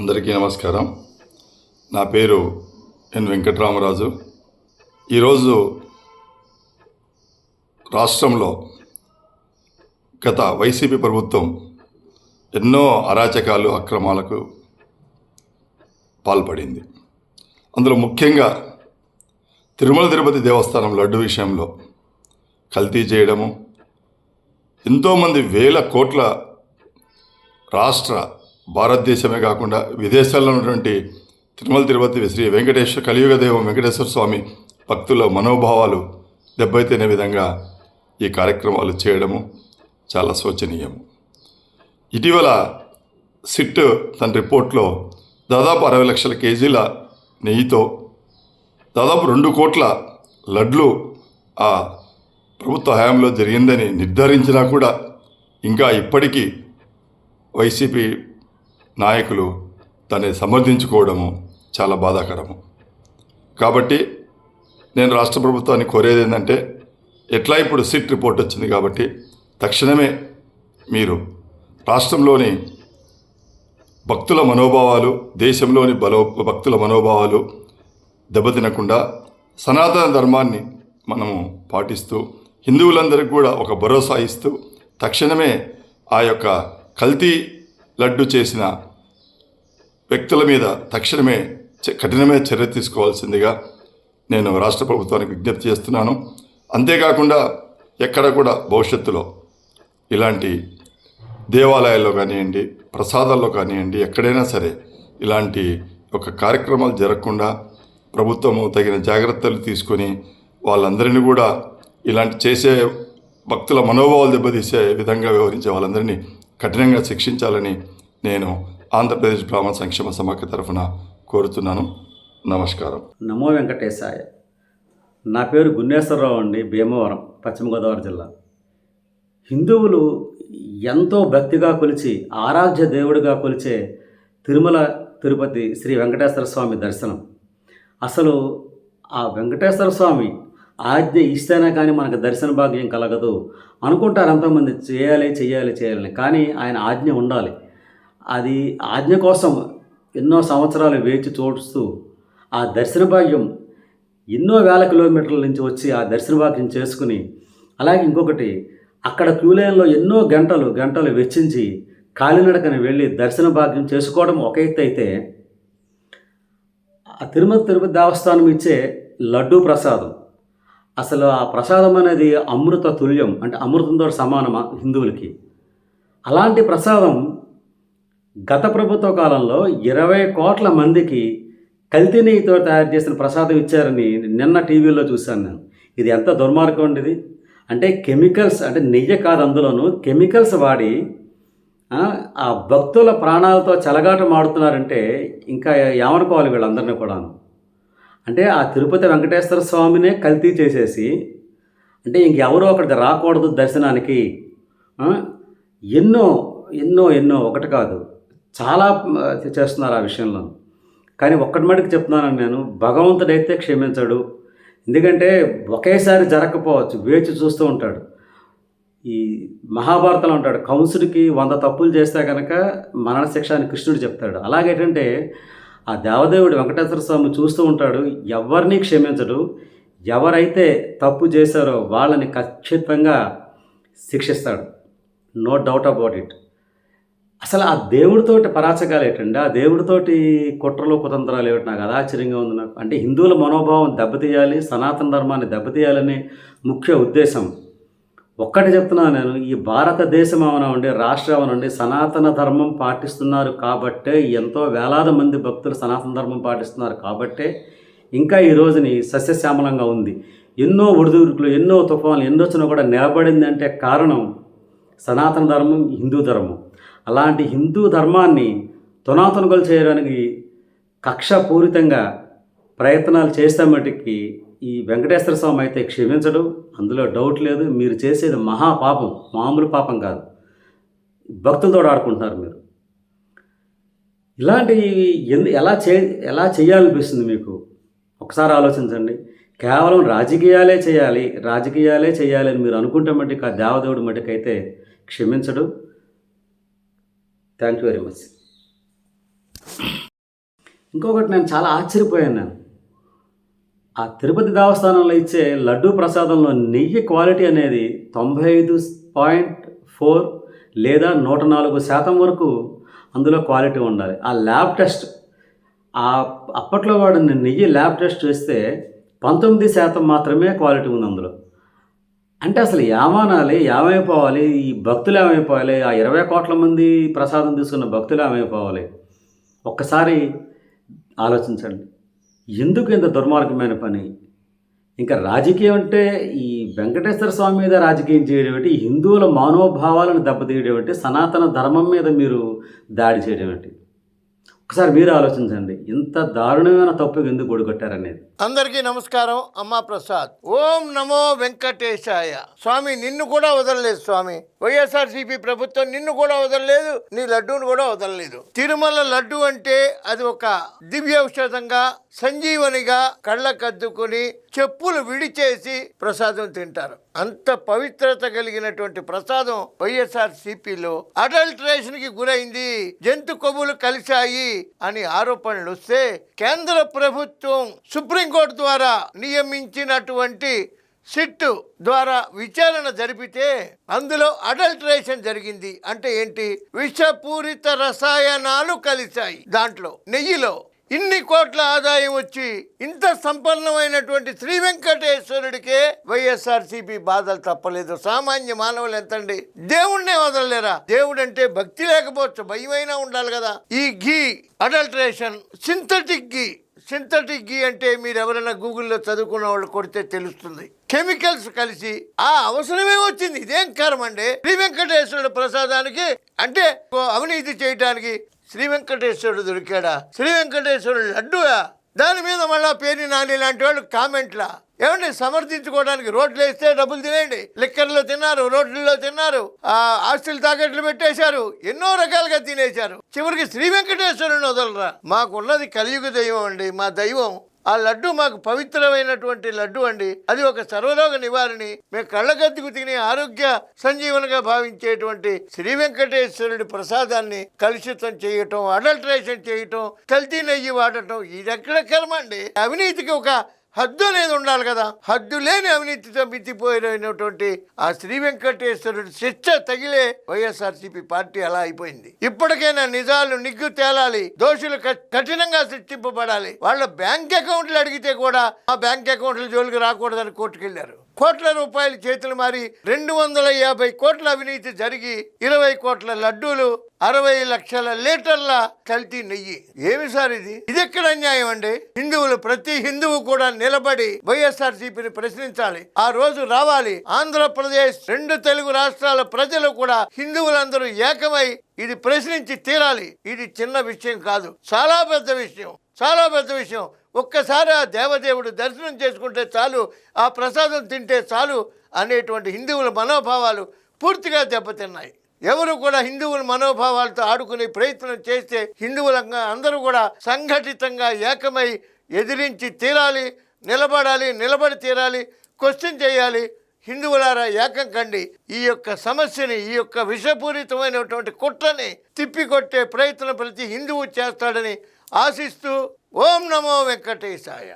అందరికీ నమస్కారం. నా పేరు ఎన్ వెంకటరామరాజు. ఈరోజు రాష్ట్రంలో గత వైసీపీ ప్రభుత్వం ఎన్నో అరాచకాలు, అక్రమాలకు పాల్పడింది. అందులో ముఖ్యంగా తిరుమల తిరుపతి దేవస్థానం లడ్డు విషయంలో కల్తీ చేయడము, ఎంతోమంది వేల కోట్ల రాష్ట్ర భారతదేశమే కాకుండా విదేశాల్లో ఉన్నటువంటి తిరుమల తిరుపతి శ్రీ వెంకటేశ్వర కలియుగ దైవం వెంకటేశ్వర స్వామి భక్తుల మనోభావాలు దెబ్బతినే విధంగా ఈ కార్యక్రమాలు చేయడము చాలా శోచనీయము. ఇటీవల సిట్ తన రిపోర్ట్లో దాదాపు 60 లక్షల కేజీల నెయ్యితో దాదాపు 2 కోట్ల లడ్లు ఆ ప్రభుత్వ హయాంలో జరిగిందని నిర్ధారించినా కూడా ఇంకా ఇప్పటికీ వైసీపీ నాయకులు దాన్ని సమర్థించుకోవడము చాలా బాధాకరము. కాబట్టి నేను రాష్ట్ర ప్రభుత్వాన్ని కోరేది ఏంటంటే, ఎట్లా ఇప్పుడు సిట్ రిపోర్ట్ వచ్చింది కాబట్టి తక్షణమే మీరు రాష్ట్రంలోని భక్తుల మనోభావాలు, దేశంలోని భక్తుల మనోభావాలు దెబ్బతినకుండా సనాతన ధర్మాన్ని మనము పాటిస్తూ హిందువులందరికీ కూడా ఒక భరోసా ఇస్తూ తక్షణమే ఆ యొక్క కల్తీ లడ్డు చేసిన వ్యక్తుల మీద తక్షణమే కఠినమైన చర్య తీసుకోవాల్సిందిగా నేను రాష్ట్ర ప్రభుత్వానికి విజ్ఞప్తి చేస్తున్నాను. అంతేకాకుండా ఎక్కడ కూడా భవిష్యత్తులో ఇలాంటి దేవాలయాల్లో కానివ్వండి, ప్రసాదాల్లో కానివ్వండి, ఎక్కడైనా సరే ఇలాంటి ఒక కార్యక్రమాలు జరగకుండా ప్రభుత్వము తగిన జాగ్రత్తలు తీసుకొని వాళ్ళందరినీ కూడా ఇలాంటి చేసే భక్తుల మనోభావాలు దెబ్బతీసే విధంగా వ్యవహరించే వాళ్ళందరినీ కఠినంగా శిక్షించాలని నేను ఆంధ్రప్రదేశ్ బ్రాహ్మణ సంక్షేమ సమాఖ్య తరఫున కోరుతున్నాను. నమస్కారం. నమో వెంకటేశాయ. నా పేరు గున్నేశ్వరరావు అండి, భీమవరం, పశ్చిమ గోదావరి జిల్లా. హిందువులు ఎంతో భక్తిగా కొలిచి ఆరాధ్య దేవుడిగా కొలిచే తిరుమల తిరుపతి శ్రీ వెంకటేశ్వర స్వామి దర్శనం. అసలు ఆ వెంకటేశ్వర స్వామి ఆజ్ఞ ఇస్తేనే కానీ మనకు దర్శన భాగ్యం కలగదు అనుకుంటారు ఎంతోమంది. చేయాలని, కానీ ఆయన ఆజ్ఞ ఉండాలి. అది ఆజ్ఞ కోసం ఎన్నో సంవత్సరాలు వేచి చూస్తూ ఆ దర్శన భాగ్యం ఎన్నో వేల కిలోమీటర్ల నుంచి వచ్చి ఆ దర్శన భాగ్యం చేసుకుని, అలాగే ఇంకొకటి అక్కడ క్యూ లైన్లో ఎన్నో గంటలు వెచ్చించి కాలినడకని వెళ్ళి దర్శన భాగ్యం చేసుకోవడం ఒక ఎత్తు అయితే, ఆ తిరుమల తిరుపతి దేవస్థానం ఇచ్చే లడ్డూ ప్రసాదం, అసలు ఆ ప్రసాదం అనేది అమృత తుల్యం, అంటే అమృతంతో సమానమా హిందువులకి. అలాంటి ప్రసాదం గత ప్రభుత్వ కాలంలో 20 కోట్ల మందికి కల్తీ నెయ్యితో తయారు చేసిన ప్రసాదం ఇచ్చారని నిన్న టీవీలో చూశాను నేను. ఇది ఎంత దుర్మార్గం ఉండేది. అంటే కెమికల్స్, అంటే నెయ్యి కాదు, అందులోనూ కెమికల్స్ వాడి ఆ భక్తుల ప్రాణాలతో చెలగాటం ఆడుతున్నారంటే ఇంకా ఏమనుకోవాలి వీళ్ళందరినీ కూడాను. అంటే ఆ తిరుపతి వెంకటేశ్వర స్వామినే కల్తీ చేసేసి, అంటే ఇంకెవరో అక్కడికి రాకూడదు దర్శనానికి, ఎన్నో ఒకటి కాదు చాలా చేస్తున్నారు ఆ విషయంలో. కానీ ఒక్కటి మటుకు చెప్తున్నాను నేను, భగవంతుడైతే క్షమించడు. ఎందుకంటే ఒకేసారి జరగకపోవచ్చు, వేచి చూస్తూ ఉంటాడు. ఈ మహాభారతంలో ఉంటాడు, కంసుడికి 100 తప్పులు చేస్తే కనుక మరణశిక్ష అని కృష్ణుడు చెప్తాడు. అలాగేంటంటే ఆ దేవదేవుడు వెంకటేశ్వర స్వామి చూస్తూ ఉంటాడు, ఎవరిని క్షమించడు. ఎవరైతే తప్పు చేశారో వాళ్ళని ఖచ్చితంగా శిక్షిస్తాడు, నో డౌట్ అబౌట్ ఇట్. అసలు ఆ దేవుడితోటి పరాచకాలు ఏంటండి, ఆ దేవుడితోటి కుట్రలు కుతంత్రాలు ఏమిటి, నాకు అది ఆశ్చర్యంగా ఉంది నాకు. అంటే హిందువుల మనోభావం దెబ్బతీయాలి, సనాతన ధర్మాన్ని దెబ్బతీయాలని ముఖ్య ఉద్దేశం. ఒక్కటి చెప్తున్నాను నేను, ఈ భారతదేశం అవనండి, రాష్ట్రం అవనండి, సనాతన ధర్మం పాటిస్తున్నారు కాబట్టే, ఎంతో వేలాది మంది భక్తులు సనాతన ధర్మం పాటిస్తున్నారు కాబట్టే ఇంకా ఈ రోజుని సస్యశ్యామలంగా ఉంది. ఎన్నో ఒడిదుడుకులు, ఎన్నో తుఫాన్లు ఎన్నో వచ్చినా కూడా నిలబడింది అంటే కారణం సనాతన ధర్మం, హిందూ ధర్మం. అలాంటి హిందూ ధర్మాన్ని తునాతునగలు చేయడానికి కక్షపూరితంగా ప్రయత్నాలు చేస్తే మటుకి ఈ వెంకటేశ్వర స్వామి అయితే క్షమించడు, అందులో డౌట్ లేదు. మీరు చేసేది మహాపాపం, మామూలు పాపం కాదు. భక్తులతో ఆడుకుంటున్నారు మీరు. ఇలాంటివి ఎలా చేయాలనిపిస్తుంది మీకు? ఒకసారి ఆలోచించండి. కేవలం రాజకీయాలే చేయాలి అని మీరు అనుకుంటే మటుకు ఆ దేవదేవుడు మటుకైతే క్షమించడు. Thank you very much. ఇంకొకటి నేను చాలా ఆశ్చర్యపోయాను నేను. ఆ తిరుపతి దేవస్థానంలో ఇచ్చే లడ్డూ ప్రసాదంలో నెయ్యి క్వాలిటీ అనేది 95.4 లేదా 104% వరకు అందులో క్వాలిటీ ఉండాలి. ఆ ల్యాబ్ టెస్ట్ అప్పట్లో వాడిన నెయ్యి ల్యాబ్ టెస్ట్ చేస్తే 19% మాత్రమే క్వాలిటీ ఉంది అందులో. అంటే అసలు ఏమానాలి, ఏమైపోవాలి, ఈ భక్తులు ఏమైపోవాలి, ఆ 20 కోట్ల మంది ప్రసాదం తీసుకున్న భక్తులు ఏమైపోవాలి? ఒక్కసారి ఆలోచించండి. ఎందుకు ఇంత దుర్మార్గమైన పని? ఇంకా రాజకీయం అంటే ఈ వెంకటేశ్వర స్వామి మీద రాజకీయం చేయడం ఏంటి? హిందువుల మనోభావాలను దెబ్బతీయడం ఏంటి? సనాతన ధర్మం మీద మీరు దాడి చేయడం ఏంటి? ఒకసారి మీరు ఆలోచించండి. ఇంత దారుణమైన తప్పుకు ఎందుకు ఒడిగట్టారనేది. అందరికీ నమస్కారం. అమ్మా ప్రసాద్. ఓం నమో వెంకటేశాయ. స్వామి నిన్ను కూడా వదలలేదు స్వామి. వైఎస్ఆర్సీపీ ప్రభుత్వం నిన్ను కూడా వదలలేదు, నీ లడ్డూను కూడా వదలలేదు. తిరుమల లడ్డు అంటే అది ఒక దివ్యౌషధంగా, సంజీవనిగా కళ్ళకద్దుకొని చెప్పులు విడిచేసి ప్రసాదం తింటారు. అంత పవిత్రత కలిగినటువంటి ప్రసాదం వైఎస్ఆర్సీపీలో అడల్టరేషన్ కి గురైంది, జంతు కొవ్వులు కలిశాయి అని ఆరోపణలు వస్తే కేంద్ర ప్రభుత్వం సుప్రీంకోర్టు ద్వారా నియమించినటువంటి సిట్ ద్వారా విచారణ జరిపితే అందులో అడల్టరేషన్ జరిగింది. అంటే ఏంటి? విషపూరిత రసాయనాలు కలిశాయి దాంట్లో, నెయ్యిలో. ఇన్ని కోట్ల ఆదాయం వచ్చి ఇంత సంపన్నమైనటువంటి శ్రీ వెంకటేశ్వరుడికే వైఎస్ఆర్సీపీ బాధలు తప్పలేదు. సామాన్య మానవులు ఎంతండి? దేవుణ్ణే వదలలేరా? దేవుడు అంటే భక్తి లేకపోవచ్చు, భయమైనా ఉండాలి కదా. ఈ ఘీ అడల్టరేషన్, సింథటిక్ ఘీ అంటే మీరు ఎవరైనా గూగుల్లో చదువుకున్న వాళ్ళు కొడితే తెలుస్తుంది. కెమికల్స్ కలిసి ఆ అవసరమే వచ్చింది. ఇదేం కారణం అండి? శ్రీ వెంకటేశ్వరుడు ప్రసాదానికి అంటే అవినీతి చేయడానికి శ్రీ వెంకటేశ్వరుడు దొరికాడా? శ్రీ వెంకటేశ్వరుడు లడ్డుగా? దాని మీద మళ్ళా పేరు నాని లాంటి వాళ్ళు కామెంట్లా ఏమండి సమర్థించుకోవడానికి? రోడ్లు వేస్తే డబ్బులు తినేయండి, లిక్కర్లో తిన్నారు, రోడ్లలో తిన్నారు, ఆస్తులు తాకట్లు పెట్టేశారు, ఎన్నో రకాలుగా తినేశారు. చివరికి శ్రీ వెంకటేశ్వరుని వదలరా? మాకున్నది కలియుగ దైవం అండి. మా దైవం ఆ లడ్డు మాకు పవిత్రమైనటువంటి లడ్డు అండి. అది ఒక సర్వరోగ నివారణి. మేము కళ్ళగద్దుకు తిని ఆరోగ్య సంజీవనగా భావించేటువంటి శ్రీ వెంకటేశ్వరుడి ప్రసాదాన్ని కలుషితం చేయటం, అడల్టరేషన్ చేయటం, కల్తీ నెయ్యి వాడటం ఇది ఎక్కడ కర్మ అండి? అవినీతికి ఒక హద్దు అనేది ఉండాలి కదా. హద్దు లేని అవినీతితో మితిపోయినటువంటి ఆ శ్రీ వెంకటేశ్వరుడు శిక్ష తగిలే వైఎస్ఆర్సీపీ పార్టీ అలా అయిపోయింది. ఇప్పటికైనా నిజాలు నిగ్గు తేలాలి, దోషులు కఠినంగా శిక్షింపబడాలి. వాళ్ళ బ్యాంక్ అకౌంట్లు అడిగితే కూడా ఆ బ్యాంక్ అకౌంట్ల జోలికి రాకూడదని కోర్టుకెళ్లారు. కోట్ల రూపాయలు చేతులు మారి 250 కోట్ల అవినీతి జరిగి 20 కోట్ల లడ్డూలు, 60 లక్షల లీటర్ల కల్తీ నెయ్యి. ఏమి సార్ ఇది? ఇది ఎక్కడ అన్యాయం అండి? హిందువులు, ప్రతి హిందువు కూడా నిలబడి వైఎస్ఆర్సీపీని ప్రశ్నించాలి. ఆ రోజు రావాలి. ఆంధ్రప్రదేశ్, 2 తెలుగు రాష్ట్రాల ప్రజలు కూడా, హిందువులందరూ ఏకమై ఇది ప్రశ్నించి తీరాలి. ఇది చిన్న విషయం కాదు, చాలా పెద్ద విషయం, చాలా పెద్ద విషయం. ఒక్కసారి ఆ దేవదేవుడు దర్శనం చేసుకుంటే చాలు, ఆ ప్రసాదం తింటే చాలు అనేటువంటి హిందువుల మనోభావాలు పూర్తిగా దెబ్బతిన్నాయి. ఎవరు కూడా హిందువుల మనోభావాలతో ఆడుకునే ప్రయత్నం చేస్తే హిందువులంగా అందరూ కూడా సంఘటితంగా ఏకమై ఎదిరించి తీరాలి, నిలబడి తీరాలి, క్వశ్చన్ చేయాలి. హిందువులారా ఏకం కండి. ఈ యొక్క సమస్యని, ఈ యొక్క విషపూరితమైనటువంటి కుట్రని తిప్పికొట్టే ప్రయత్నం ప్రతి హిందువు చేస్తాడని ఆశిస్తూ ఓం నమో వెంకటేశాయ.